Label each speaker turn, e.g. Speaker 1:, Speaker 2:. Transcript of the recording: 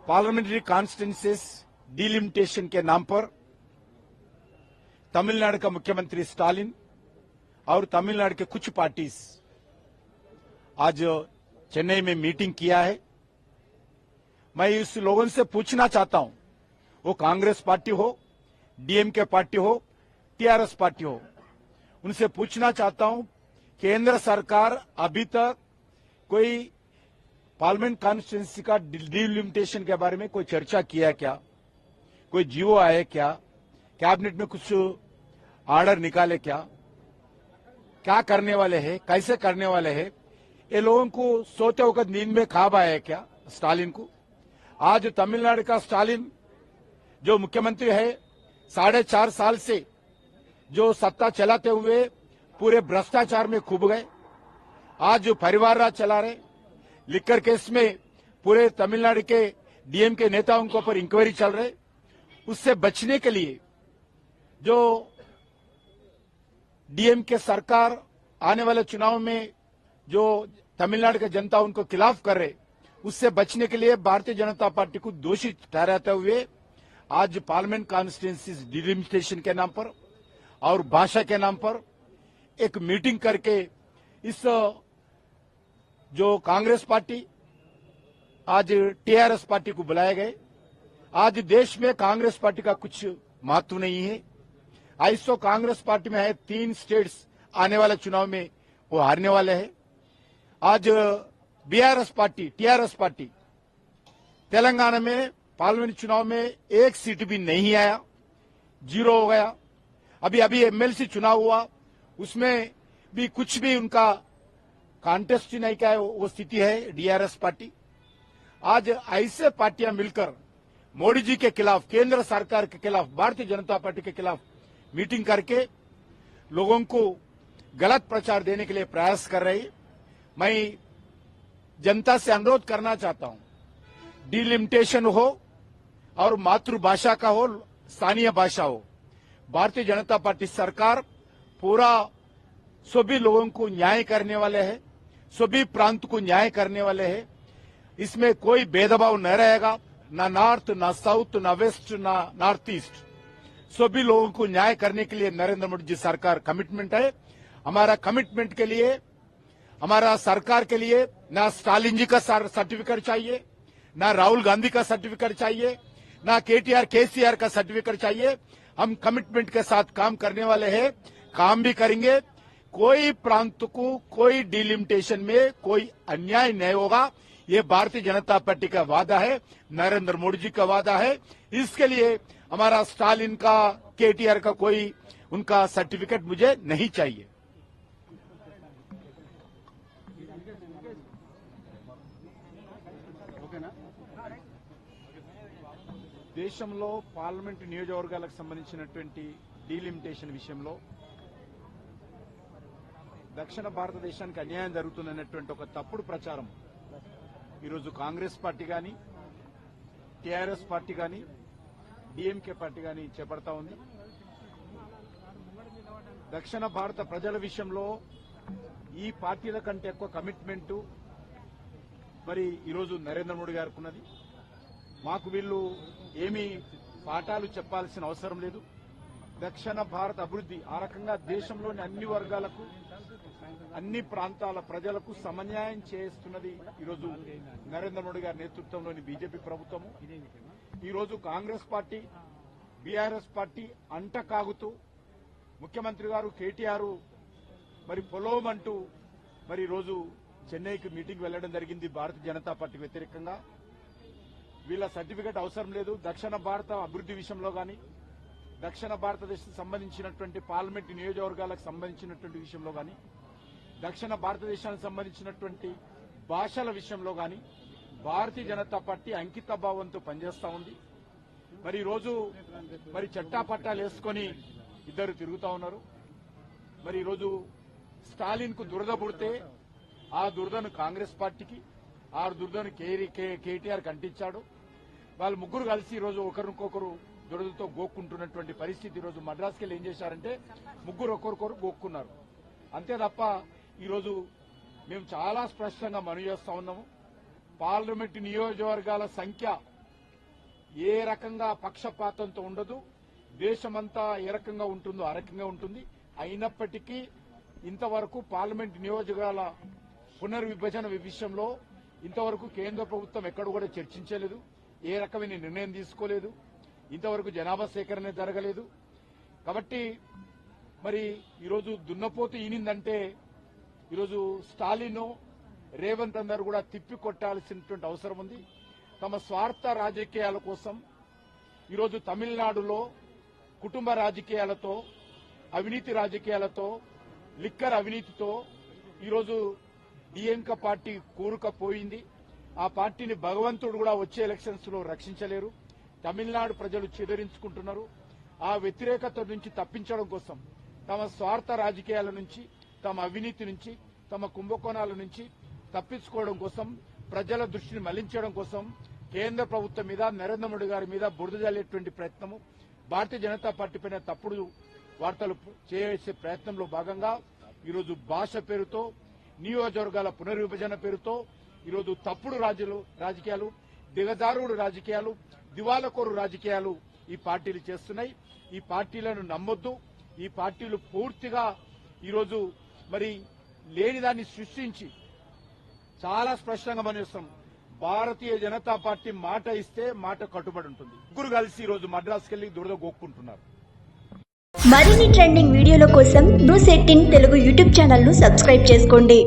Speaker 1: Parliamentary constituencies delimitation के नाम पर तमिलनाडु का मुख्यमंत्री स्टालिन और तमिलनाडु के कुछ पार्टीज आज चेन्नई में मीटिंग किया है। मैं इस लोगों से पूछना चाहता हूं, वो कांग्रेस पार्टी हो, डीएमके पार्टी हो, टीआरएस पार्टी हो, उनसे पूछना चाहता हूं, केंद्र सरकार अभी तक कोई पार्लियामेंट कॉन्स्टिट्यूंसी का डिलिमिटेशन के बारे में कोई चर्चा किया है क्या? कोई जीवो आए क्या? कैबिनेट में कुछ ऑर्डर निकाले क्या? क्या करने वाले हैं? कैसे करने वाले हैं? ये लोगों को सोते वक्त नींद में ख्वाब आया है क्या स्टालिन को? आज तमिलनाडु का स्टालिन जो मुख्यमंत्री है, 4.5 साल से जो सत्ता चलाते हुए पूरे भ्रष्टाचार में खूब गए। आज जो परिवार राज चला रहे, लिकर केस में पूरे तमिलनाडु के डीएम के नेताओं के ऊपर इंक्वायरी चल रहे, उससे बचने के लिए जो डीएम के सरकार आने वाले चुनाव में जो तमिलनाडु के जनता उनको खिलाफ कर रहे, उससे बचने के लिए भारतीय जनता पार्टी को दोषी ठहराते हुए आज पार्लियामेंट कॉन्स्टिट्यूंसीज डिलिमिटेशन के नाम पर और भाषा के नाम पर एक मीटिंग करके इस जो कांग्रेस पार्टी आज टीआरएस पार्टी को बुलाए गए। आज देश में कांग्रेस पार्टी का कुछ महत्व नहीं है। ऐसो कांग्रेस पार्टी में है 3 स्टेट्स आने वाले चुनाव में वो हारने वाले हैं। आज BRS party, TRS party Telangana में पार्लियामेंट चुनाव में 1 सीट भी नहीं आया, 0 हो गया। अभी एमएलसी चुनाव हुआ, उसमें भी कुछ भी उनका कॉन्टेस्ट ही नहीं का वो स्थिति है डीआरएस पार्टी। आज ऐसे पार्टियां मिलकर मोदी जी के खिलाफ, केंद्र सरकार के खिलाफ, भारतीय जनता पार्टी के खिलाफ मीटिंग करके लोगों को गलत प्रचार देने के लिए प्रयास कर रही। मैं जनता से अनुरोध करना चाहता हूं, डिलिमिटेशन हो और मातृभाषा का हो, स्थानीय भाषा हो, भारतीय जनता पार्टी सरकार पूरा सभी लोगों को न्याय करने वाले हैं, सभी प्रांत को न्याय करने वाले हैं। इसमें कोई भेदभाव न रहेगा, ना नॉर्थ, ना साउथ, ना वेस्ट, ना नॉर्थ ईस्ट। सभी लोगों को न्याय करने के लिए नरेंद्र मोदी जी सरकार कमिटमेंट है। हमारा कमिटमेंट के लिए, हमारा सरकार के लिए ना स्टालिन जी का सर्टिफिकेट चाहिए, ना राहुल गांधी का सर्टिफिकेट चाहिए, ना केटीआर केसीआर का सर्टिफिकेट चाहिए। हम कमिटमेंट के साथ काम करने वाले हैं, काम भी करेंगे। कोई प्रांत को कोई डिलिमिटेशन में कोई अन्याय नहीं होगा, ये भारतीय जनता पार्टी का वादा है, नरेंद्र मोदी जी का वादा है। इसके लिए हमारा स्टालिन का, केटीआर का कोई उनका सर्टिफिकेट मुझे नहीं चाहिए। దేశంలో పార్లమెంటు నియోజకవర్గాలకు సంబంధించినటువంటి డీలిమిటేషన్ విషయంలో దక్షిణ భారతదేశానికి అన్యాయం జరుగుతుందనేటువంటి ఒక తప్పుడు ప్రచారం ఈరోజు కాంగ్రెస్ పార్టీ కానీ, టీఆర్ఎస్ పార్టీ కానీ, డీఎంకే పార్టీ కానీ చేపడతా ఉంది। దక్షిణ భారత ప్రజల విషయంలో ఈ పార్టీల కంటే ఎక్కువ కమిట్మెంట్ మరి ఈరోజు నరేంద్ర మోడీ గారికి ఉన్నది। మాకు వీళ్ళు ఏమీ పాఠాలు చెప్పాల్సిన అవసరం లేదు। దక్షిణ భారత అభివృద్ధి ఆ రకంగా దేశంలోని అన్ని వర్గాలకు, అన్ని ప్రాంతాల ప్రజలకు సమన్యాయం చేస్తున్నది ఈరోజు నరేంద్ర మోడీ గారి నేతృత్వంలోని బీజేపీ ప్రభుత్వము। ఈరోజు కాంగ్రెస్ పార్టీ, బీఆర్ఎస్ పార్టీ అంట కాగుతూ ముఖ్యమంత్రి గారు కేటీఆర్ మరి పొలోమంటూ మరి ఈరోజు చెన్నైకి మీటింగ్ వెళ్లడం జరిగింది భారతీయ జనతా పార్టీకి వ్యతిరేకంగా। వీళ్ళ సర్టిఫికెట్ అవసరం లేదు। దక్షిణ భారత అభివృద్ధి విషయంలో కానీ, దక్షిణ భారతదేశం సంబంధించినటువంటి పార్లమెంటు నియోజకవర్గాలకు సంబంధించినటువంటి విషయంలో కానీ, దక్షిణ భారతదేశానికి సంబంధించినటువంటి భాషల విషయంలో కానీ భారతీయ జనతా పార్టీ అంకిత భావంతో పనిచేస్తా ఉంది। మరి ఈరోజు మరి చట్టాపట్టాలు వేసుకొని ఇద్దరు తిరుగుతా ఉన్నారు। మరి ఈరోజు స్టాలిన్ కు దురద పుడితే ఆ దురదను కాంగ్రెస్ పార్టీకి, ఆ దురదను కేటీఆర్ కంటించాడు। వాళ్ళు ముగ్గురు కలిసి ఈరోజు ఒకరికొకరు దురదతో గోక్కుంటున్నటువంటి పరిస్థితి। ఈరోజు మద్రాసుకి వెళ్ళి ఏం చేశారంటే ముగ్గురు ఒకరికొకరు గోక్కున్నారు, అంతే తప్ప ఈరోజు మేము చాలా స్పష్టంగా మనవి చేస్తా ఉన్నాము, పార్లమెంటు నియోజకవర్గాల సంఖ్య ఏ రకంగా పక్షపాతంతో ఉండదు. దేశమంతా ఏ రకంగా ఉంటుందో ఆ రకంగా ఉంటుంది. అయినప్పటికీ ఇంతవరకు పార్లమెంట్ నియోజకాల పునర్విభజన విషయంలో ఇంతవరకు కేంద్ర ప్రభుత్వం ఎక్కడ కూడా చర్చించలేదు. ఏ రకమైన నిర్ణయం తీసుకోలేదు. ఇంతవరకు జనాభా సేకరణ జరగలేదు. కాబట్టి మరి ఈరోజు దున్నపోతు ఈనిందంటే ఈరోజు స్టాలిన్ రేవంత్ అందరూ కూడా తిప్పి కొట్టాల్సినటువంటి అవసరం ఉంది. తమ స్వార్థ రాజకీయాల కోసం ఈరోజు తమిళనాడులో కుటుంబ రాజకీయాలతో, అవినీతి రాజకీయాలతో, లిక్కర్ అవినీతితో ఈరోజు డిఎంకే పార్టీ కూరుకుపోయింది. ఆ పార్టీని భగవంతుడు కూడా వచ్చే ఎలక్షన్స్ లో రక్షించలేరు. తమిళనాడు ప్రజలు చెదరించుకుంటున్నారు. ఆ వ్యతిరేకత నుంచి తప్పించడం కోసం, తమ స్వార్థ రాజకీయాల నుంచి, తమ అవినీతి నుంచి, తమ కుంభకోణాల నుంచి తప్పించుకోవడం కోసం, ప్రజల దృష్టిని మళ్లించడం కోసం కేంద్ర ప్రభుత్వం మీద, నరేంద్ర మోడీ గారి మీద బురద జల్లేటువంటి ప్రయత్నము, భారతీయ జనతా పార్టీ పైన తప్పుడు వార్తలు చేసే ప్రయత్నంలో భాగంగా ఈరోజు భాష పేరుతో, నియోజకవర్గాల పునర్విభజన పేరుతో ఈరోజు తప్పుడు రాజకీయాలు, దిగజారుడు రాజకీయాలు, దివాలకోరు రాజకీయాలు ఈ పార్టీలు చేస్తున్నాయి. ఈ పార్టీలను నమ్మొద్దు. ఈ పార్టీలు పూర్తిగా ఈరోజు మరి లేనిదాన్ని సృష్టించి చాలా స్పష్టంగా మనం భారతీయ జనతా పార్టీ మాట ఇస్తే మాట కట్టుబడి ఉంటుంది. ముగ్గురు కలిసి ఈరోజు మద్రాసుకెళ్లి దురద గోక్కుంటున్నారు.
Speaker 2: మరిన్ని ట్రెండింగ్ వీడియోల కోసం న్యూస్ 18 తెలుగు యూట్యూబ్ ఛానల్ ను సబ్స్క్రైబ్ చేసుకోండి.